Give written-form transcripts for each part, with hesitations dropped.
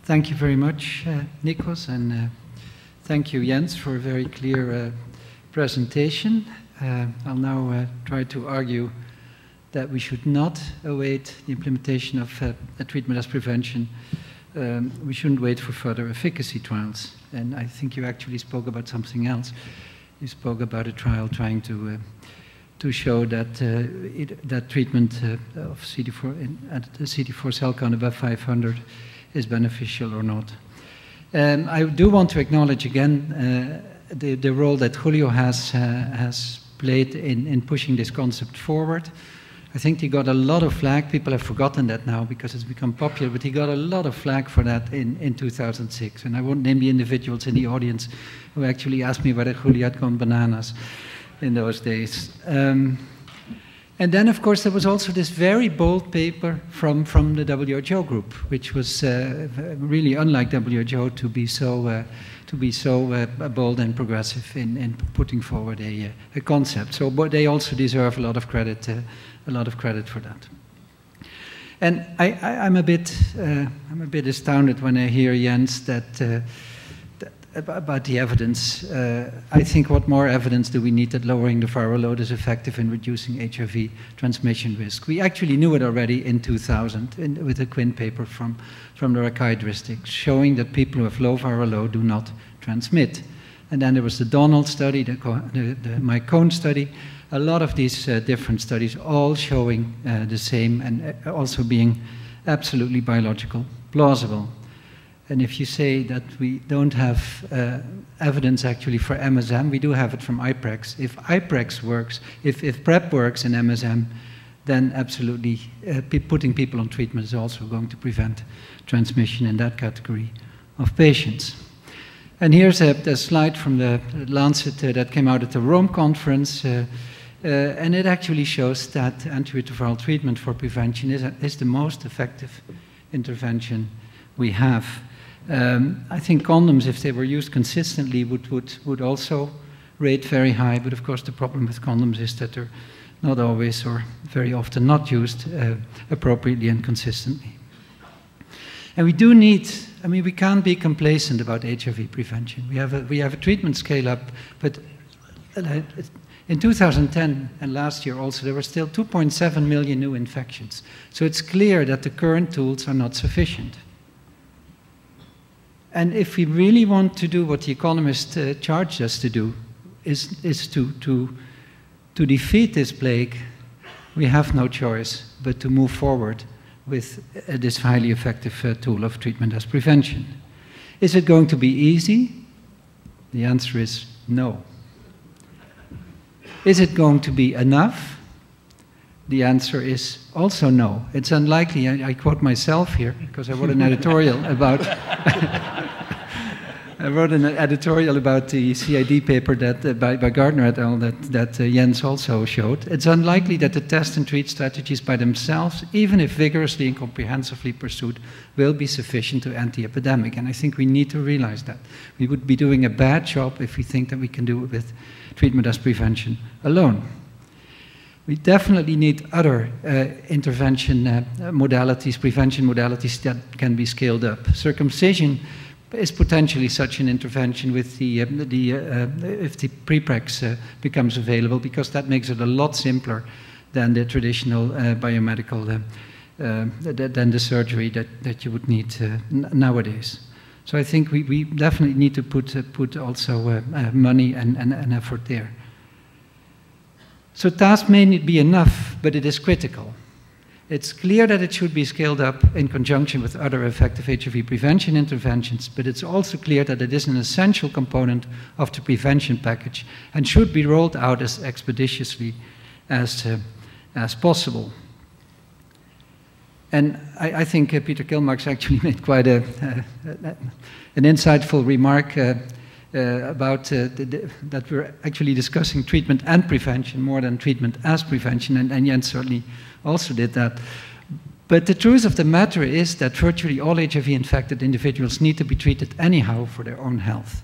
Thank you very much, Nikos, and thank you, Jens, for a very clear presentation. I'll now try to argue that we should not await the implementation of a treatment as prevention. We shouldn't wait for further efficacy trials. And I think you actually spoke about something else. You spoke about a trial trying to show that that treatment of CD4 at the CD4 cell count above 500 is beneficial or not. I do want to acknowledge again the role that Julio has played in pushing this concept forward. I think he got a lot of flack. People have forgotten that now because it's become popular, but he got a lot of flack for that in 2006. And I won't name the individuals in the audience who actually asked me whether Julio had gone bananas in those days. And then, of course, there was also this very bold paper from the WHO group, which was really unlike WHO to be so bold and progressive in putting forward a concept. So, but they also deserve a lot of credit for that. And I'm a bit astounded when I hear Jens about the evidence. I think what more evidence do we need that lowering the viral load is effective in reducing HIV transmission risk? We actually knew it already in 2000 with a Quinn paper from the psychiatrists showing that people who have low viral load do not transmit. And then there was the Donald study, the Mycone study, a lot of these different studies all showing the same and also being absolutely biological plausible. And if you say that we don't have evidence actually for MSM, we do have it from IPREX. If IPREX works, if PrEP works in MSM, then absolutely putting people on treatment is also going to prevent transmission in that category of patients. And here's a slide from the Lancet that came out at the Rome conference, and it actually shows that antiretroviral treatment for prevention is the most effective intervention we have. I think condoms, if they were used consistently, would also rate very high, but of course the problem with condoms is that they're not always or very often not used appropriately and consistently. And we do need, I mean, we can't be complacent about HIV prevention. We have a treatment scale up, but in 2010 and last year also, there were still 2.7 million new infections. So it's clear that the current tools are not sufficient. And if we really want to do what the economists charged us to do, is to defeat this plague, we have no choice but to move forward with this highly effective tool of treatment as prevention. Is it going to be easy? The answer is no. Is it going to be enough? The answer is also no. It's unlikely. I quote myself here because I wrote an editorial about the CID paper that by Gardner et al. that Jens also showed. It's unlikely that the test and treat strategies by themselves, even if vigorously and comprehensively pursued, will be sufficient to end the epidemic. And I think we need to realize that. We would be doing a bad job if we think that we can do it with treatment as prevention alone. We definitely need other intervention modalities, prevention modalities that can be scaled up. Circumcision is potentially such an intervention with if the preprex becomes available, because that makes it a lot simpler than the traditional biomedical, than the surgery that you would need nowadays. So I think we definitely need to put also money and effort there. So TasP may not be enough, but it is critical. It's clear that it should be scaled up in conjunction with other effective HIV prevention interventions, but it's also clear that it is an essential component of the prevention package and should be rolled out as expeditiously as possible. And I think Peter Kilmark's actually made quite an insightful remark about that we're actually discussing treatment and prevention more than treatment as prevention, and Jens certainly also did that. But the truth of the matter is that virtually all HIV-infected individuals need to be treated anyhow for their own health.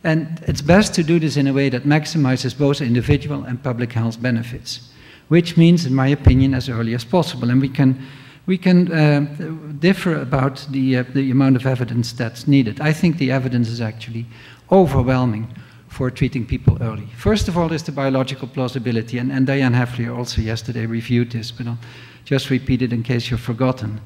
And it's best to do this in a way that maximizes both individual and public health benefits, which means, in my opinion, as early as possible. And we can We can differ about the amount of evidence that's needed. I think the evidence is actually overwhelming for treating people early. First of all, there's the biological plausibility, and Diane Heffler also yesterday reviewed this, but I'll just repeat it in case you've forgotten.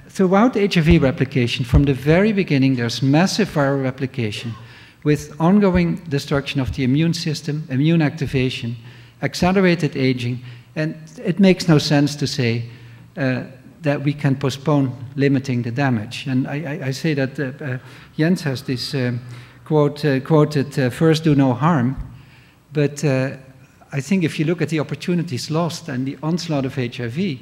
Throughout HIV replication, from the very beginning, there's massive viral replication with ongoing destruction of the immune system, immune activation, accelerated aging, and it makes no sense to say that we can postpone limiting the damage. And I say that Jens has this quoted, first do no harm, but I think if you look at the opportunities lost and the onslaught of HIV,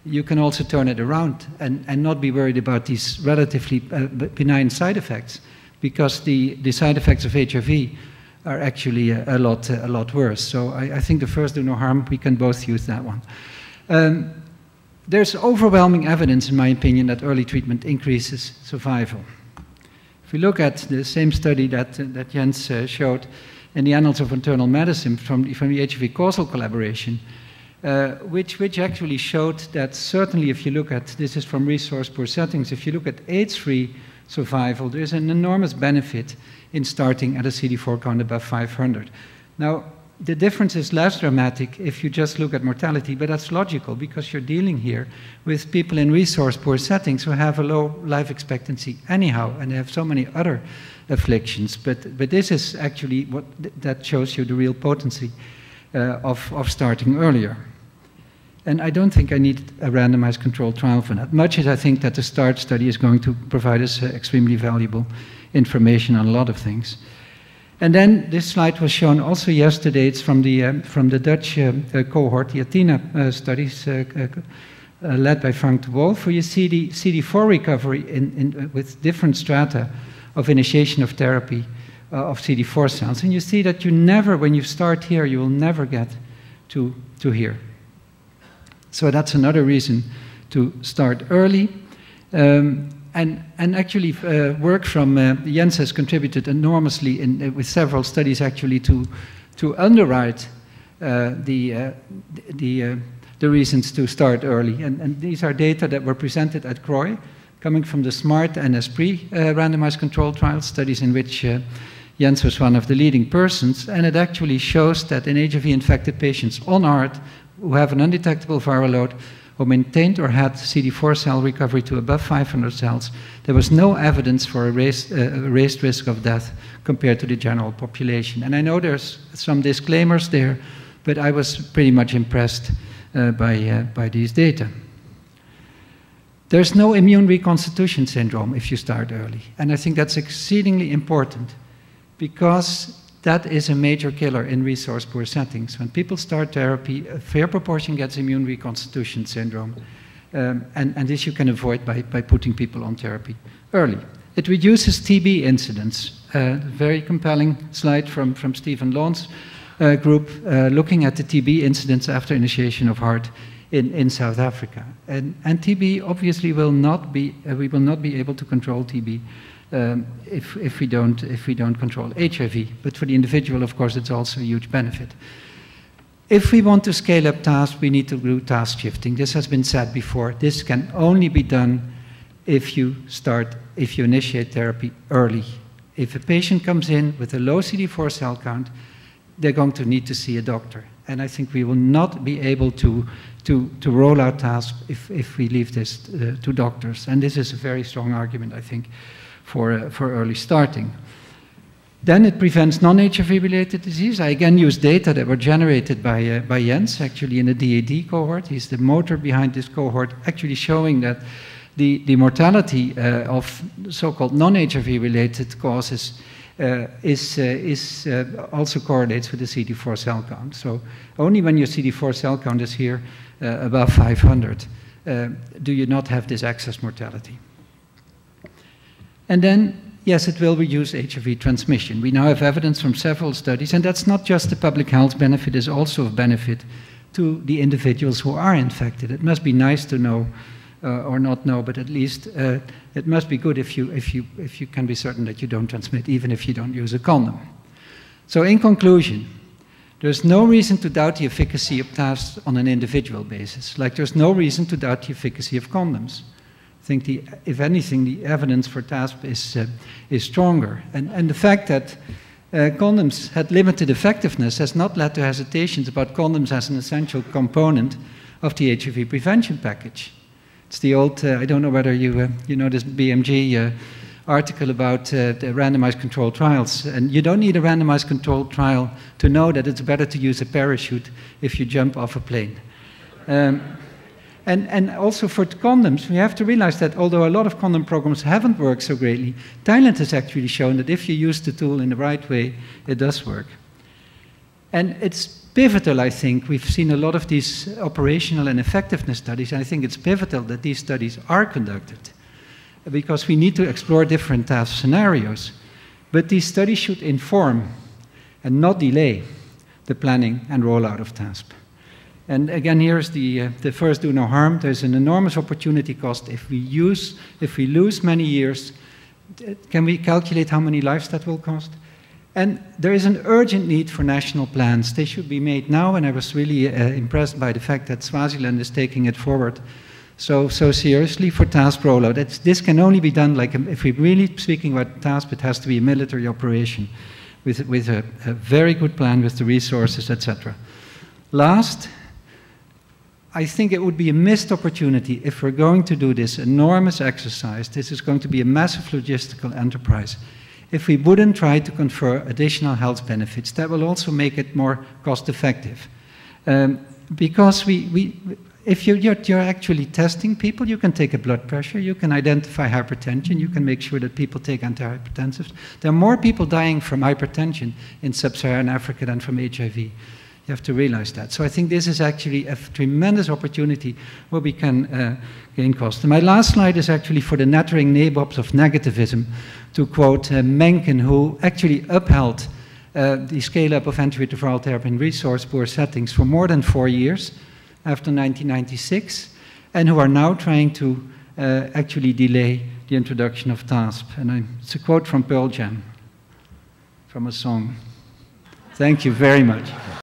you can also turn it around and not be worried about these relatively benign side effects, because the side effects of HIV are actually a lot worse. So I think the first do no harm, we can both use that one. There's overwhelming evidence, in my opinion, that early treatment increases survival. If we look at the same study that Jens showed in the Annals of Internal Medicine from the HIV causal collaboration, which actually showed that certainly if you look at, this is from resource-poor settings, if you look at AIDS-free survival, there's an enormous benefit in starting at a CD4 count above 500. Now, the difference is less dramatic if you just look at mortality, but that's logical because you're dealing here with people in resource-poor settings who have a low life expectancy anyhow, and they have so many other afflictions. But this is actually what that shows you the real potency of starting earlier. And I don't think I need a randomized controlled trial for that, much as I think that the START study is going to provide us extremely valuable information on a lot of things. And then this slide was shown also yesterday. It's from the Dutch cohort, the Athena studies led by Frank de Wolf, where you see the CD4 recovery with different strata of initiation of therapy of CD4 cells. And you see that you never, when you start here, you will never get to here. So that's another reason to start early. And actually, work from Jens has contributed enormously with several studies actually to underwrite the reasons to start early. And these are data that were presented at CROI, coming from the SMART and ESPRIT randomized controlled trial studies in which Jens was one of the leading persons. And it actually shows that in HIV-infected patients on HAART who have an undetectable viral load, who maintained or had CD4 cell recovery to above 500 cells, there was no evidence for a raised risk of death compared to the general population. And I know there's some disclaimers there, but I was pretty much impressed by these data. There's no immune reconstitution syndrome if you start early. And I think that's exceedingly important because that is a major killer in resource-poor settings. When people start therapy, a fair proportion gets immune reconstitution syndrome. And this you can avoid by putting people on therapy early. It reduces TB incidence. Very compelling slide from Stephen Lawn's group looking at the TB incidence after initiation of HAART in South Africa. And TB obviously will not be, we will not be able to control TB if we don't control HIV. But for the individual, of course, it's also a huge benefit. If we want to scale up TasP, we need to do task shifting. This has been said before. This can only be done if you initiate therapy early. If a patient comes in with a low CD4 cell count, they're going to need to see a doctor. And I think we will not be able to roll out TasP if we leave this to doctors. And this is a very strong argument, I think, for early starting. Then it prevents non-HIV-related disease. I again use data that were generated by Jens, actually in a DAD cohort. He's the motor behind this cohort, actually showing that the mortality of so-called non-HIV-related causes also correlates with the CD4 cell count. So only when your CD4 cell count is here above 500 do you not have this excess mortality. And then, yes, it will reduce HIV transmission. We now have evidence from several studies, and that's not just a public health benefit, it's also a benefit to the individuals who are infected. It must be nice to know, or not know, but at least it must be good if you can be certain that you don't transmit, even if you don't use a condom. So in conclusion, There's no reason to doubt the efficacy of TasP on an individual basis. Like there's no reason to doubt the efficacy of condoms. I think, if anything, the evidence for TasP is stronger. And the fact that condoms had limited effectiveness has not led to hesitations about condoms as an essential component of the HIV prevention package. It's the old, I don't know whether you know this BMG article about the randomized controlled trials. And you don't need a randomized controlled trial to know that it's better to use a parachute if you jump off a plane. And also for condoms, we have to realize that although a lot of condom programs haven't worked so greatly, Thailand has actually shown that if you use the tool in the right way, it does work. And it's pivotal, I think. We've seen a lot of these operational and effectiveness studies, and I think it's pivotal that these studies are conducted, because we need to explore different TasP scenarios. But these studies should inform and not delay the planning and rollout of TasP. And again, here's the first do no harm. There's an enormous opportunity cost if we lose many years. Can we calculate how many lives that will cost? And there is an urgent need for national plans. They should be made now, and I was really impressed by the fact that Swaziland is taking it forward so seriously for TasP rollout. This can only be done, like, if we're really speaking about TasP, it has to be a military operation with a very good plan with the resources, etc. Last, I think it would be a missed opportunity if we're going to do this enormous exercise. This is going to be a massive logistical enterprise. If we wouldn't try to confer additional health benefits, that will also make it more cost-effective. Because if you're actually testing people, you can take a blood pressure, you can identify hypertension, you can make sure that people take antihypertensives. There are more people dying from hypertension in sub-Saharan Africa than from HIV. You have to realize that. So I think this is actually a tremendous opportunity where we can gain cost. And my last slide is actually for the nattering nabobs of negativism, to quote Mencken, who actually upheld the scale-up of antiretroviral therapy in resource-poor settings for more than 4 years after 1996, and who are now trying to actually delay the introduction of TasP. And it's a quote from Pearl Jam, from a song. Thank you very much.